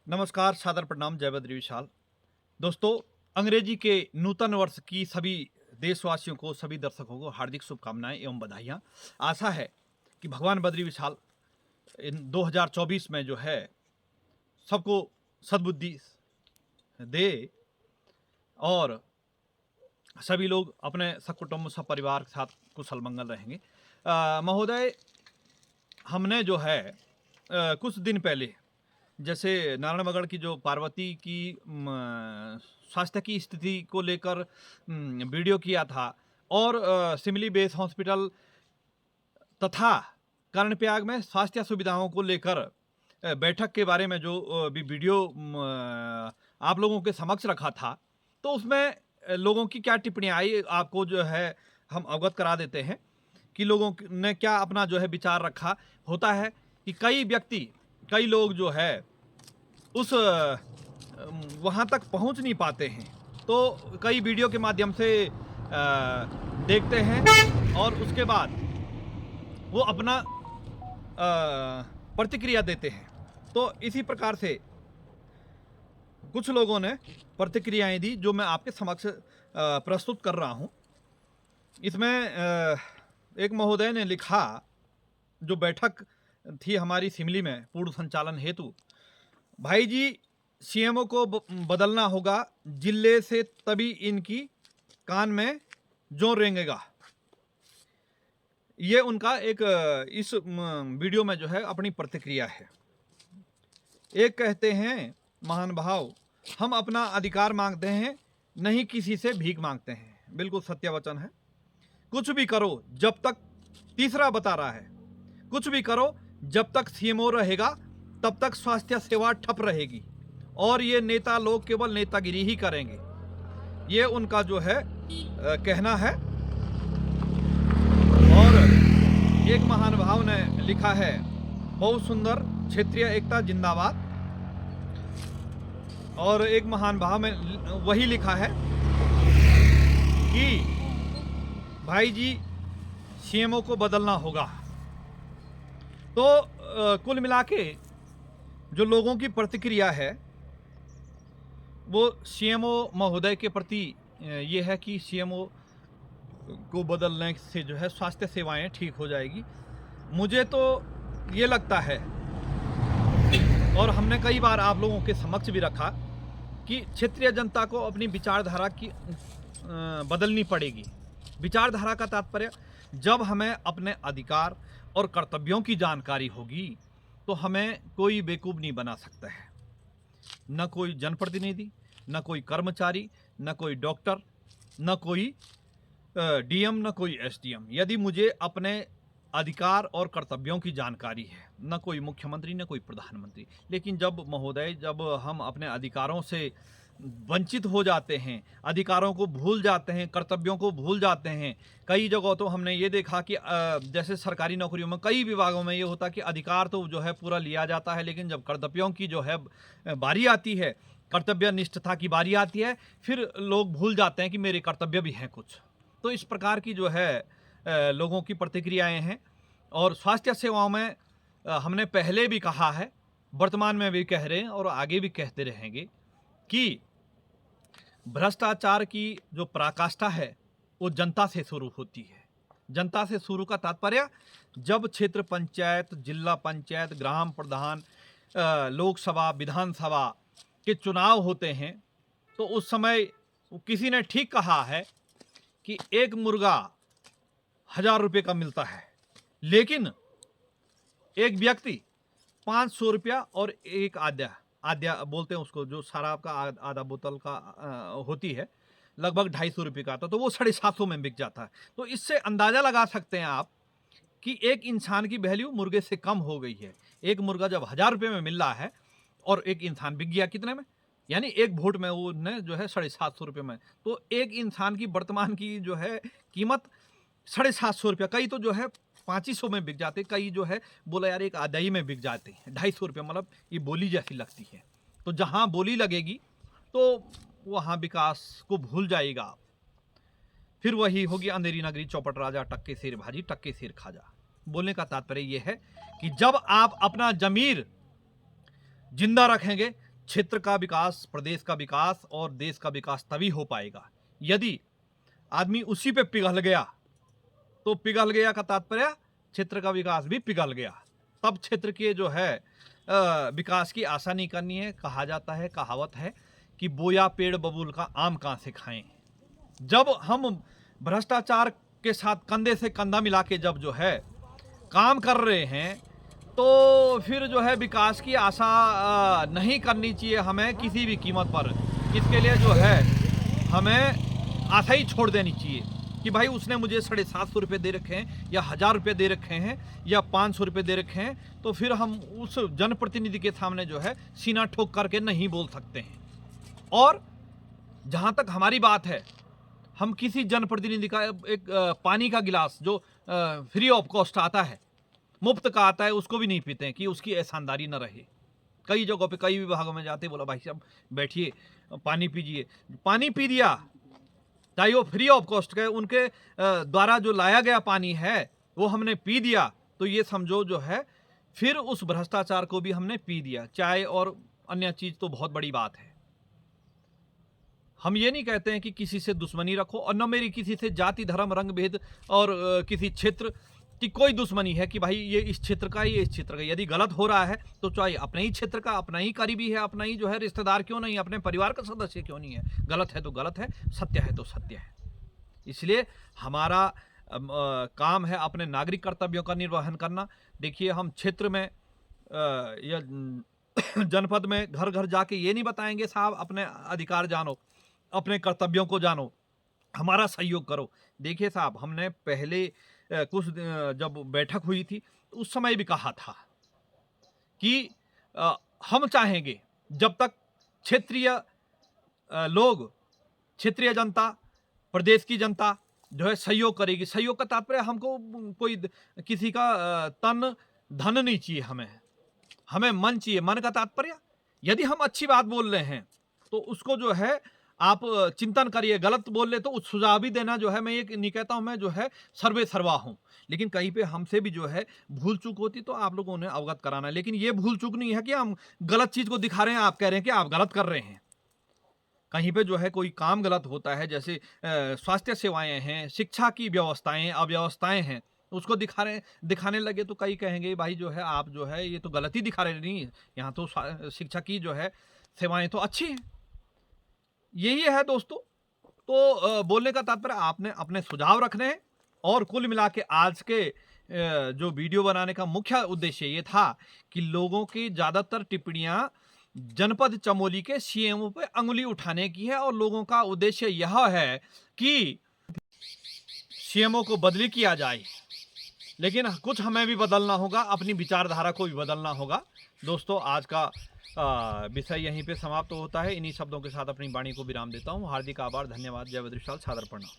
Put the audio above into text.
नमस्कार, सादर प्रणाम, जय बद्री विशाल। दोस्तों, अंग्रेजी के नूतन वर्ष की सभी देशवासियों को, सभी दर्शकों को हार्दिक शुभकामनाएं एवं बधाइयाँ। आशा है कि भगवान बद्री विशाल इन 2024 में जो है सबको सद्बुद्धि दे और सभी लोग अपने सकुटुंब सपरिवार के साथ कुशल मंगल रहेंगे। महोदय, हमने जो है कुछ दिन पहले जैसे नारायणगढ़ की जो पार्वती की स्वास्थ्य की स्थिति को लेकर वीडियो किया था और सिमली बेस हॉस्पिटल तथा कर्णप्रयाग में स्वास्थ्य सुविधाओं को लेकर बैठक के बारे में जो भी वीडियो आप लोगों के समक्ष रखा था, तो उसमें लोगों की क्या टिप्पणियाँ आई आपको जो है हम अवगत करा देते हैं कि लोगों ने क्या अपना जो है विचार रखा। होता है कि कई लोग जो है उस वहाँ तक पहुँच नहीं पाते हैं, तो कई वीडियो के माध्यम से देखते हैं और उसके बाद वो अपना प्रतिक्रिया देते हैं। तो इसी प्रकार से कुछ लोगों ने प्रतिक्रियाएं दी जो मैं आपके समक्ष प्रस्तुत कर रहा हूँ। इसमें एक महोदय ने लिखा, जो बैठक थी हमारी सिमली में पूर्ण संचालन हेतु, भाई जी सीएमओ को बदलना होगा जिले से, तभी इनकी कान में जोर रेंगेगा। ये उनका एक इस वीडियो में जो है अपनी प्रतिक्रिया है। एक कहते हैं, महान भाव, हम अपना अधिकार मांगते हैं, नहीं किसी से भीख मांगते हैं। बिल्कुल सत्य वचन है। कुछ भी करो जब तक, तीसरा बता रहा है, कुछ भी करो जब तक सीएमओ रहेगा तब तक स्वास्थ्य सेवा ठप रहेगी और ये नेता लोग केवल नेतागिरी ही करेंगे। ये उनका जो है कहना है। और एक महान भाव ने लिखा है, बहुत सुंदर, क्षेत्रीय एकता जिंदाबाद। और एक महान भाव में वही लिखा है कि भाई जी सीएमओ को बदलना होगा। तो कुल मिला के जो लोगों की प्रतिक्रिया है वो सीएमओ महोदय के प्रति ये है कि सीएमओ को बदलने से जो है स्वास्थ्य सेवाएं ठीक हो जाएगी। मुझे तो ये लगता है, और हमने कई बार आप लोगों के समक्ष भी रखा, कि क्षेत्रीय जनता को अपनी विचारधारा की बदलनी पड़ेगी। विचारधारा का तात्पर्य, जब हमें अपने अधिकार और कर्तव्यों की जानकारी होगी तो हमें कोई बेवकूफ़ नहीं बना सकता है। न कोई जनप्रतिनिधि, न कोई कर्मचारी, न कोई डॉक्टर, न कोई डीएम, न कोई एसडीएम। यदि मुझे अपने अधिकार और कर्तव्यों की जानकारी है, न कोई मुख्यमंत्री, न कोई प्रधानमंत्री। लेकिन जब महोदय, जब हम अपने अधिकारों से वंचित हो जाते हैं, अधिकारों को भूल जाते हैं, कर्तव्यों को भूल जाते हैं। कई जगहों तो हमने ये देखा कि जैसे सरकारी नौकरियों में, कई विभागों में ये होता कि अधिकार तो जो है पूरा लिया जाता है, लेकिन जब कर्तव्यों की जो है बारी आती है, कर्तव्य निष्ठता की बारी आती है, फिर लोग भूल जाते हैं कि मेरे कर्तव्य भी हैं कुछ। तो इस प्रकार की जो है लोगों की प्रतिक्रियाएँ हैं। और स्वास्थ्य सेवाओं में हमने पहले भी कहा है, वर्तमान में भी कह रहे हैं और आगे भी कहते रहेंगे कि भ्रष्टाचार की जो पराकाष्ठा है वो जनता से शुरू होती है। जनता से शुरू का तात्पर्य, जब क्षेत्र पंचायत, जिला पंचायत, ग्राम प्रधान, लोकसभा, विधानसभा के चुनाव होते हैं, तो उस समय किसी ने ठीक कहा है कि एक मुर्गा 1000 रुपये का मिलता है, लेकिन एक व्यक्ति 500 रुपया और एक आद्या बोलते हैं उसको, जो शराब का आधा बोतल का होती है, लगभग 250 रुपये का आता, तो वो 750 में बिक जाता है। तो इससे अंदाजा लगा सकते हैं आप कि एक इंसान की वैल्यू मुर्गे से कम हो गई है। एक मुर्गा जब 1000 रुपये में मिल रहा है और एक इंसान बिक गया कितने में, यानी एक वोट में वो ने जो है 750 रुपये में, तो एक इंसान की वर्तमान की जो है कीमत 750 रुपया। कई तो जो है 500 में बिक जाते, कई जो है बोला यार एक आधाई में बिक जाते हैं। 250 रुपये, मतलब ये बोली जैसी लगती है। तो जहाँ बोली लगेगी तो वहाँ विकास को भूल जाएगा। फिर वही होगी अंधेरी नगरी, चौपट राजा, टक्के सिर भाजी, टक्के सिर खाजा। बोलने का तात्पर्य यह है कि जब आप अपना जमीर जिंदा रखेंगे, क्षेत्र का विकास, प्रदेश का विकास और देश का विकास तभी हो पाएगा यदि आदमी उसी पे पिघल गया। तो पिघल गया का तात्पर्य क्षेत्र का विकास भी पिघल गया, तब क्षेत्र के जो है विकास की आशा नहीं करनी है। कहा जाता है, कहावत है कि बोया पेड़ बबूल का आम कहाँ से खाएं। जब हम भ्रष्टाचार के साथ कंधे से कंधा मिला के जब जो है काम कर रहे हैं, तो फिर जो है विकास की आशा नहीं करनी चाहिए हमें किसी भी कीमत पर। इसके लिए जो है हमें आशा ही छोड़ देनी चाहिए कि भाई उसने मुझे 750 रुपये दे रखे हैं या 1000 रुपये दे रखे हैं या 500 रुपये दे रखे हैं, तो फिर हम उस जनप्रतिनिधि के सामने जो है सीना ठोक करके नहीं बोल सकते हैं। और जहाँ तक हमारी बात है, हम किसी जनप्रतिनिधि का एक पानी का गिलास जो फ्री ऑफ कॉस्ट आता है, मुफ्त का आता है, उसको भी नहीं पीते हैं कि उसकी एहसानदारी न रहे। कई जगहों पे कई विभागों में जाते, बोला भाई साहब बैठिए पानी पीजिए, पानी पी दिया, चाहे वो फ्री ऑफ कॉस्ट का उनके द्वारा जो लाया गया पानी है वो हमने पी दिया, तो ये समझो जो है फिर उस भ्रष्टाचार को भी हमने पी दिया। चाय और अन्य चीज तो बहुत बड़ी बात है। हम ये नहीं कहते हैं कि किसी से दुश्मनी रखो, और न मेरी किसी से जाति धर्म रंग भेद और किसी क्षेत्र की कोई दुश्मनी है कि भाई ये इस क्षेत्र का, ये इस क्षेत्र का। यदि गलत हो रहा है तो चाहे अपने ही क्षेत्र का, अपना ही करीबी है, अपना ही जो है रिश्तेदार क्यों नहीं, अपने परिवार का सदस्य क्यों नहीं है। गलत है तो गलत है, सत्य है तो सत्य है। इसलिए हमारा काम है अपने नागरिक कर्तव्यों का निर्वहन करना। देखिए हम क्षेत्र में या जनपद में घर घर जाके ये नहीं बताएंगे साहब अपने अधिकार जानो, अपने कर्तव्यों को जानो, हमारा सहयोग करो। देखिए साहब, हमने पहले कुछ जब बैठक हुई थी तो उस समय भी कहा था कि हम चाहेंगे जब तक क्षेत्रीय लोग, क्षेत्रीय जनता, प्रदेश की जनता जो है सहयोग करेगी। सहयोग का तात्पर्य हमको कोई किसी का तन धन नहीं चाहिए, हमें मन चाहिए। मन का तात्पर्य यदि हम अच्छी बात बोल रहे हैं तो उसको जो है आप चिंतन करिए, गलत बोल ले तो उस सुझाव भी देना जो है, मैं ये नहीं कहता हूं मैं जो है सर्वे सर्वा हूं, लेकिन कहीं पे हमसे भी जो है भूल चूक होती तो आप लोगों ने अवगत कराना। लेकिन ये भूल चूक नहीं है कि हम गलत चीज को दिखा रहे हैं, आप कह रहे हैं कि आप गलत कर रहे हैं। कहीं पे जो है कोई काम गलत होता है, जैसे स्वास्थ्य सेवाएं हैं, शिक्षा की व्यवस्थाएं अव्यवस्थाएं हैं, उसको दिखाने लगे तो कई कहेंगे भाई जो है आप जो है ये तो गलत ही दिखा रहे। नहीं, यहाँ तो शिक्षा की जो है सेवाएं तो अच्छी हैं। यही है दोस्तों। तो बोलने का तात्पर्य आपने अपने सुझाव रखने हैं। और कुल मिला के आज के जो वीडियो बनाने का मुख्य उद्देश्य ये था कि लोगों की ज्यादातर टिप्पणियां जनपद चमोली के सीएमओ पे अंगुली उठाने की है, और लोगों का उद्देश्य यह है कि सीएमओ को बदली किया जाए। लेकिन कुछ हमें भी बदलना होगा, अपनी विचारधारा को भी बदलना होगा। दोस्तों, आज का विषय यहीं पे समाप्त होता है। इन्हीं शब्दों के साथ अपनी वाणी को विराम देता हूँ। हार्दिक आभार, धन्यवाद, जय बद्रिशाल, सादर प्रणाम।